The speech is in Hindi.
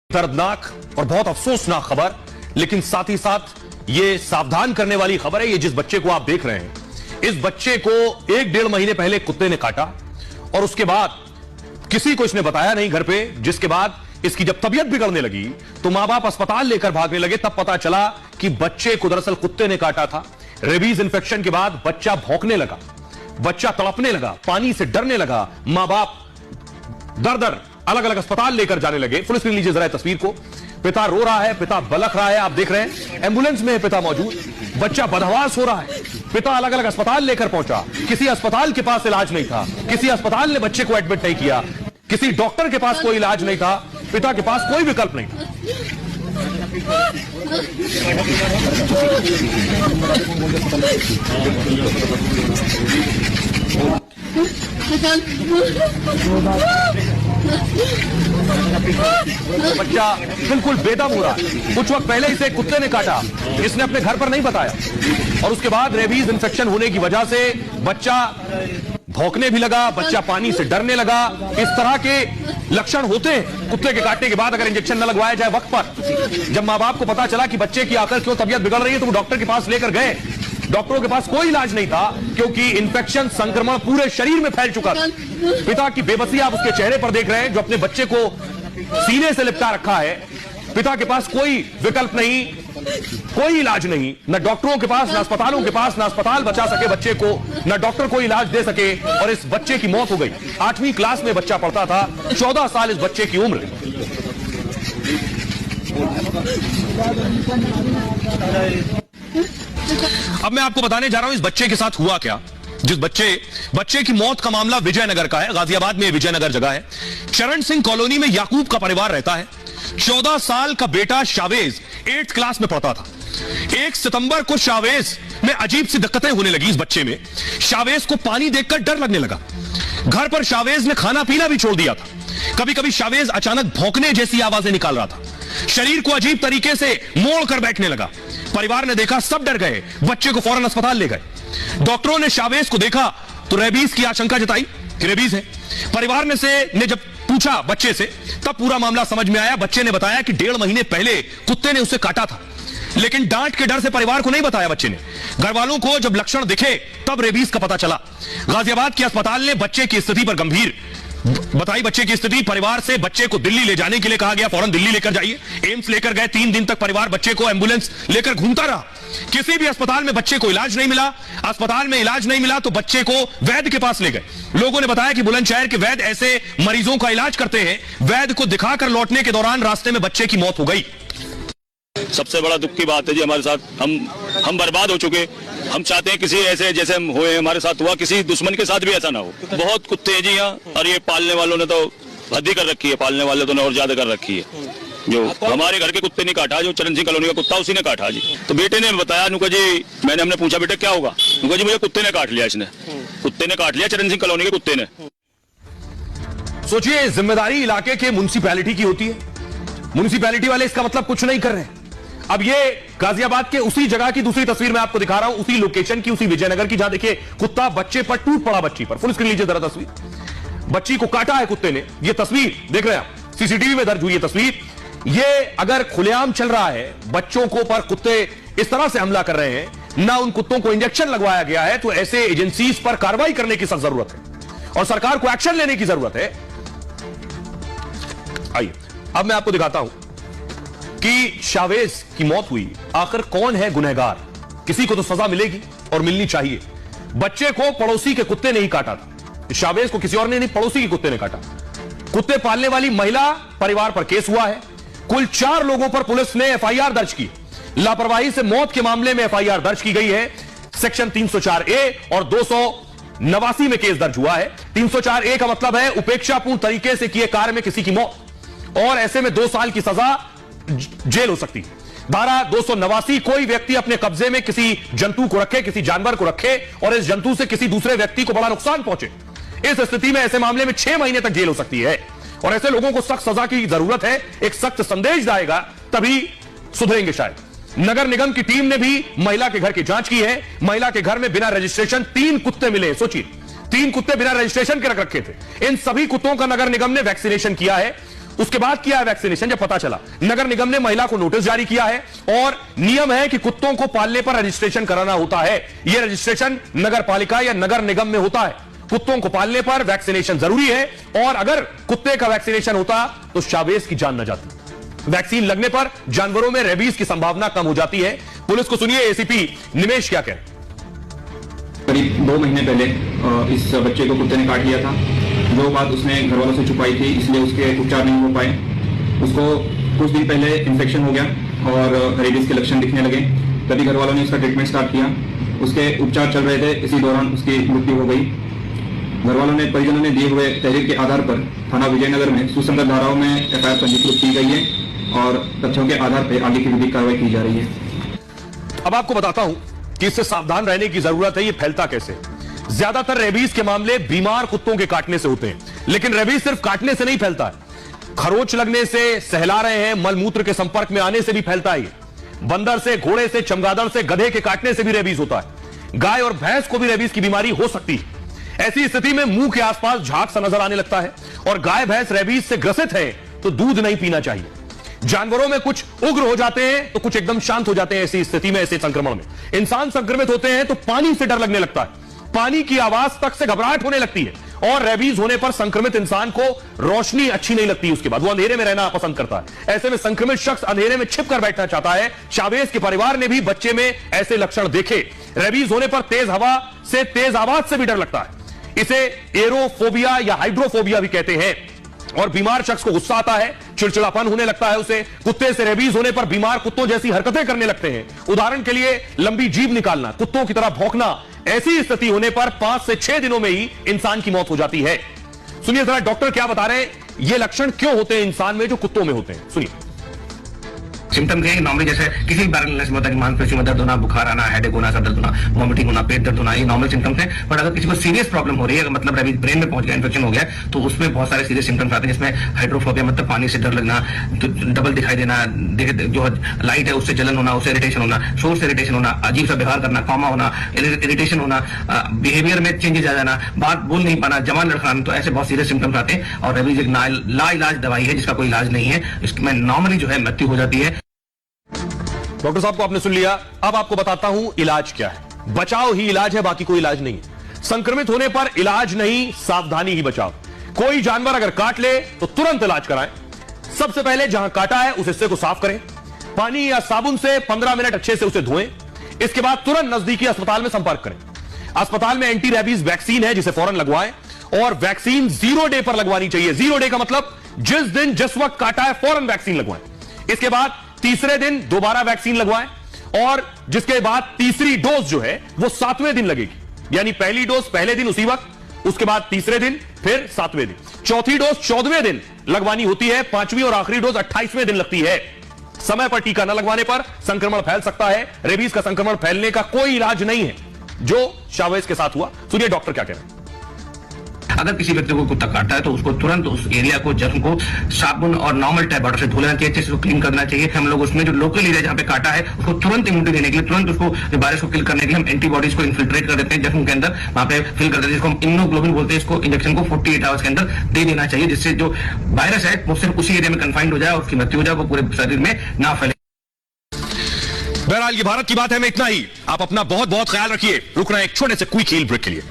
दर्दनाक और बहुत अफसोसनाक खबर, लेकिन साथ ही साथ ये सावधान करने वाली खबर है। ये जिस बच्चे को आप देख रहे हैं, इस बच्चे को 1-1.5 महीने पहले कुत्ते ने काटा और उसके बाद किसी को इसने बताया नहीं घर पे, जिसके बाद इसकी जब तबीयत बिगड़ने लगी तो मां बाप अस्पताल लेकर भागने लगे। तब पता चला कि बच्चे को दरअसल कुत्ते ने काटा था। रेबीज इंफेक्शन के बाद बच्चा भौंकने लगा, बच्चा तड़पने लगा, पानी से डरने लगा। मां बाप दर अलग अलग अस्पताल लेकर जाने लगे। फुल स्क्रीन लीजिए जरा तस्वीर को। पिता रो रहा है, पिता बलख रहा है, आप देख रहे हैं एम्बुलेंस में है पिता मौजूद, बच्चा बदहवास हो रहा है। पिता अलग अलग अस्पताल लेकर पहुंचा, किसी अस्पताल के पास इलाज नहीं था, किसी अस्पताल ने बच्चे को एडमिट नहीं किया, किसी डॉक्टर के पास कोई इलाज नहीं था, पिता के पास कोई विकल्प नहीं था। बच्चा बिल्कुल बेदम हो रहा है। कुछ वक्त पहले इसे कुत्ते ने काटा, इसने अपने घर पर नहीं बताया और उसके बाद रेबीज इंफेक्शन होने की वजह से बच्चा भौंकने भी लगा, बच्चा पानी से डरने लगा। इस तरह के लक्षण होते हैं कुत्ते के काटने के बाद अगर इंजेक्शन न लगवाया जाए वक्त पर। जब मां बाप को पता चला कि बच्चे की आखिर क्यों तबीयत बिगड़ रही है तो वो डॉक्टर के पास लेकर गए। डॉक्टरों के पास कोई इलाज नहीं था क्योंकि इंफेक्शन संक्रमण पूरे शरीर में फैल चुका था। पिता की बेबसी आप उसके चेहरे पर देख रहे हैं, जो अपने बच्चे को सीने से लिपटा रखा है। पिता के पास कोई विकल्प नहीं, कोई इलाज नहीं, न डॉक्टरों के पास, न अस्पतालों के पास, न अस्पताल बचा सके बच्चे को, न डॉक्टर कोई इलाज दे सके और इस बच्चे की मौत हो गई। 8वीं क्लास में बच्चा पढ़ता था, 14 साल इस बच्चे की उम्र। अब मैं आपको बताने जा रहा हूं इस बच्चे के साथ हुआ क्या। जिस बच्चे की मौत का मामला विजयनगर का है, गाजियाबाद में विजयनगर जगह है। चरण सिंह कॉलोनी में याकूब का परिवार रहता है। 14 साल का बेटा शावेज 8th क्लास में पढ़ता था। 1 सितंबर को शावेज में अजीब सी दिक्कतें होने लगी। इस बच्चे में शावेज को पानी देखकर डर लगने लगा। घर पर शावेज ने खाना पीना भी छोड़ दिया था। कभी कभी शावेज अचानक भौंकने जैसी आवाजें निकाल रहा था, शरीर को अजीब तरीके से मोड़ कर बैठने लगा। परिवार ने देखा, सब डर गए, बच्चे को फौरन अस्पताल ले गए। डॉक्टरों ने शावेज को देखा तो रेबीज की आशंका जताई कि रेबीज है। परिवार ने जब पूछा बच्चे से तब पूरा मामला समझ में आया। बच्चे ने बताया कि 1.5 महीने पहले कुत्ते ने उसे काटा था, लेकिन डांट के डर से परिवार को नहीं बताया बच्चे ने। घर वालों को जब लक्षण दिखे तब रेबीज का पता चला। गाजियाबाद के अस्पताल ने बच्चे की स्थिति पर गंभीर बताई। बच्चे की स्थिति, परिवार से बच्चे को दिल्ली ले जाने के लिए कहा गया, फौरन दिल्ली लेकर जाइए। एम्स लेकर गए। 3 दिन तक परिवार बच्चे को एम्बुलेंस लेकर घूमता रहा। किसी भी अस्पताल में बच्चे को इलाज नहीं मिला। अस्पताल में इलाज नहीं मिला तो बच्चे को वैद्य के पास ले गए। लोगों ने बताया कि बुलंदशहर के वैद्य ऐसे मरीजों का इलाज करते हैं। वैद्य को दिखाकर लौटने के दौरान रास्ते में बच्चे की मौत हो गई। सबसे बड़ा दुख की बात है जी, हमारे साथ हम बर्बाद हो चुके। हम चाहते हैं किसी ऐसे जैसे हम हुए हमारे साथ हुआ, किसी दुश्मन के साथ भी ऐसा ना हो। बहुत कुत्ते हैं जी यहाँ, और ये पालने वालों ने तो हद ही कर रखी है। पालने वाले तो ने और ज्यादा कर रखी है। जो हमारे घर के कुत्ते ने काटा, जो चरण सिंह कॉलोनी का कुत्ता उसी ने काटा जी। तो बेटे ने बताया, नुका जी हमने पूछा बेटा क्या होगा, नुका जी मुझे कुत्ते ने काट लिया, इसने कुत्ते ने काट लिया, चरण सिंह कॉलोनी के कुत्ते ने। सोचिए, जिम्मेदारी इलाके के म्युनिसिपैलिटी की होती है। म्युनिसिपैलिटी वाले इसका मतलब कुछ नहीं कर रहे हैं। अब ये गाजियाबाद के उसी जगह की दूसरी तस्वीर मैं आपको दिखा रहा हूं, उसी लोकेशन की, उसी विजयनगर की, जहां देखिए कुत्ता बच्चे पर टूट पड़ा। बच्ची पर फुल स्क्रीन लीजिए जरा तस्वीर। बच्ची को काटा है कुत्ते ने। ये तस्वीर देख रहे हैं आप, सीसीटीवी में दर्ज हुई है तस्वीर। ये अगर खुलेआम चल रहा है, बच्चों को पर कुत्ते इस तरह से हमला कर रहे हैं, ना उन कुत्तों को इंजेक्शन लगवाया गया है, तो ऐसे एजेंसीज पर कार्रवाई करने की सख्त जरूरत है और सरकार को एक्शन लेने की जरूरत है। आइए अब मैं आपको दिखाता हूं कि शावेज की मौत हुई। आखिर कौन है गुनहगार? किसी को तो सजा मिलेगी और मिलनी चाहिए। बच्चे को पड़ोसी के कुत्ते ने ही काटा था। शावेज को किसी और ने नहीं, पड़ोसी के कुत्ते ने काटा। कुत्ते पालने वाली महिला परिवार पर केस हुआ है। कुल 4 लोगों पर पुलिस ने एफआईआर दर्ज की। लापरवाही से मौत के मामले में एफआईआर दर्ज की गई है। सेक्शन 304A और 289 में केस दर्ज हुआ है। 304A का मतलब है उपेक्षापूर्ण तरीके से किए कार्य में किसी की मौत, और ऐसे में 2 साल की सजा जेल हो सकती है। धारा 289, कोई व्यक्ति अपने कब्जे में किसी जंतु को रखे, किसी जानवर को रखे और इस जंतु से किसी दूसरे व्यक्ति को बड़ा नुकसान पहुंचे, इस स्थिति में ऐसे मामले में 6 महीने तक जेल हो सकती है। और ऐसे लोगों को सख्त सजा की जरूरत है। एक सख्त संदेश जाएगा तभी सुधरेंगे शायद। नगर निगम की टीम ने भी महिला के घर की जांच की है। महिला के घर में बिना रजिस्ट्रेशन 3 कुत्ते मिले। सोचिए, 3 कुत्ते बिना रजिस्ट्रेशन के रख रखे थे। इन सभी कुत्तों का नगर निगम ने वैक्सीनेशन किया है। उसके बाद किया है वैक्सीनेशन। जब पता चला, नगर निगम ने महिला को नोटिस जारी किया है और नियम है कि कुत्तों को पालने पर रजिस्ट्रेशन कराना होता है। यह रजिस्ट्रेशन नगर पालिका या नगर निगम में होता है। कुत्तों को पालने पर वैक्सीनेशन जरूरी है और अगर कुत्ते का वैक्सीनेशन होता तो शावेज की जान न जाती। वैक्सीन लगने पर जानवरों में रेबीज की संभावना कम हो जाती है। पुलिस को सुनिए एसीपी निमेश क्या कह। करीब 2 महीने पहले इस बच्चे को कुत्ते ने काट लिया था। जो बात उसने घर वालों से छुपाई थी, इसलिए उसके उपचार नहीं हो पाए। उसको कुछ दिन पहले इन्फेक्शन हो गया और रेबीज के लक्षण दिखने लगे। तभी घर वालों ने उसका ट्रीटमेंट स्टार्ट किया। उसके उपचार चल रहे थे, इसी दौरान उसकी मृत्यु हो गई। घर वालों ने, परिजनों ने दिए हुए तहरीर के आधार पर थाना विजयनगर में सुसंगत धाराओं में एफआईआर पंजीकृत की गई है और तथ्यों के आधार पर आगे की विधिक कार्रवाई की जा रही है। अब आपको बताता हूं कि इससे सावधान रहने की जरूरत है। ये फैलता कैसे? ज्यादातर रेबीज के मामले बीमार कुत्तों के काटने से होते हैं, लेकिन रेबीज सिर्फ काटने से नहीं फैलता है। खरोच लगने से, सहला रहे हैं, मलमूत्र के संपर्क में आने से भी फैलता है। बंदर से, घोड़े से, चमगादड़ से, गधे के काटने से भी रेबीज होता है। गाय और भैंस को भी रेबीज की बीमारी हो सकती है। ऐसी स्थिति में मुंह के आसपास झाग सा नजर आने लगता है और गाय भैंस रेबीज से ग्रसित है तो दूध नहीं पीना चाहिए। जानवरों में कुछ उग्र हो जाते हैं तो कुछ एकदम शांत हो जाते हैं। ऐसी स्थिति में, ऐसे संक्रमण में इंसान संक्रमित होते हैं तो पानी से डर लगने लगता है, पानी की आवाज तक से घबराहट होने लगती है और रेबीज होने पर संक्रमित इंसान को रोशनी अच्छी नहीं लगती। उसके बाद वो अंधेरे में रहना पसंद करता है। ऐसे में संक्रमित शख्स अंधेरे में छिपकर बैठना चाहता है। शावेज के परिवार ने भी बच्चे में ऐसे लक्षण देखे। रेबीज होने पर तेज हवा से, तेज आवाज से भी डर लगता है। इसे एरोफोबिया या हाइड्रोफोबिया भी कहते हैं। और बीमार शख्स को गुस्सा आता है, चिड़चिड़ापन होने लगता है उसे। कुत्ते से रेबीज होने पर बीमार कुत्तों जैसी हरकतें करने लगते हैं। उदाहरण के लिए लंबी जीभ निकालना, कुत्तों की तरह भौंकना। ऐसी स्थिति होने पर 5 से 6 दिनों में ही इंसान की मौत हो जाती है। सुनिए जरा डॉक्टर क्या बता रहे हैं, ये लक्षण क्यों होते हैं इंसान में जो कुत्तों में होते हैं, सुनिए। सिम्टम के नॉर्मली जैसे किसी भी वायरल इलनेस में होता है कि मांसपेशियों में दर्द होना, बुखार आना, हेडेक होना, सर दर्द होना, वॉमिटिंग होना, पेट दर्द होना, ये नॉर्मल सिम्टम्स हैं। बट अगर किसी को सीरियस प्रॉब्लम हो रही है, मतलब रेबीज ब्रेन में पहुंच गया, इन्फेक्शन हो गया, तो उसमें बहुत सारे सीरियस सिम्टम्स आते हैं, जिसमें हाइड्रोफोबिया मतलब पानी से डर लगना, डबल दिखाई देना, जो लाइट है उससे जलन होना, उससे इरिटेशन होना, शोर से इरिटेशन होना, अजीब सा व्यवहार करना, कॉमा होना, इरिटेशन होना, बिहेवियर में चेंजेस आ जाना, बात बोल नहीं पाना, जवान लड़खड़ाना। तो ऐसे बहुत सीरियस सिम्टम्स आते हैं और रेबीज एक लाइलाज दवाई है जिसका कोई इलाज नहीं है। इसमें नॉर्मली जो है मृत्यु हो जाती है। डॉक्टर साहब को आपने सुन लिया। अब आपको बताता हूं इलाज क्या है। बचाव ही इलाज है, बाकी कोई इलाज नहीं है। संक्रमित होने पर इलाज नहीं, सावधानी ही बचाव। कोई जानवर अगर काट ले तो तुरंत इलाज कराएं। सबसे पहले जहां काटा है उस हिस्से को साफ करें, पानी या साबुन से 15 मिनट अच्छे से उसे धोएं। इसके बाद तुरंत नजदीकी अस्पताल में संपर्क करें। अस्पताल में एंटी रेबीज वैक्सीन है जिसे फौरन लगवाएं और वैक्सीन 0 डे पर लगवानी चाहिए। 0 डे का मतलब जिस दिन जिस वक्त काटा है फौरन वैक्सीन लगवाएं। इसके बाद तीसरे दिन दोबारा वैक्सीन लगवाएं और जिसके बाद तीसरी डोज जो है वो 7वें दिन लगेगी। यानी पहली डोज पहले दिन उसी वक्त, उसके बाद तीसरे दिन, फिर 7वें दिन। चौथी डोज 14वें दिन लगवानी होती है। 5वीं और आखिरी डोज 28वें दिन लगती है। समय पर टीका न लगवाने पर संक्रमण फैल सकता है। रेबीज का संक्रमण फैलने का कोई इलाज नहीं है, जो शावेज के साथ हुआ। सुनिए डॉक्टर क्या कह रहे हैं। अगर किसी व्यक्ति को कुत्ता काटता है तो उसको तुरंत उस एरिया को, जख्म को साबुन और नॉर्मल टैप वाटर से धो लेना चाहिए, अच्छे से क्लीन करना चाहिए। हम लोग उसमें जो लोकल एरिया जहां पे काटा है उसको तुरंत इम्यूनिटी देने के लिए, तुरंत उसको वायरस को किल करने के लिए हम एंटीबॉडीज को इन्फिल्ट्रेट कर देते हैं जख्म के अंदर, वहां पे फिल कर देते हैं, जिसको हम इम्यूनोग्लोबिन बोलते हैं। इसको इंजेक्शन को 48 आवर्स के अंदर दे देना चाहिए, जिससे जो वायरस है वो सिर्फ उसी एरिया में कन्फाइंड हो जाए और उसकी मृत्यु हो जाए, वो पूरे शरीर में ना फैले। बहरहाल ये भारत की बात है, मैं इतना ही। आप अपना बहुत बहुत ख्याल रखिए। रुकना एक छोटे से क्विक हील ब्रेक के लिए।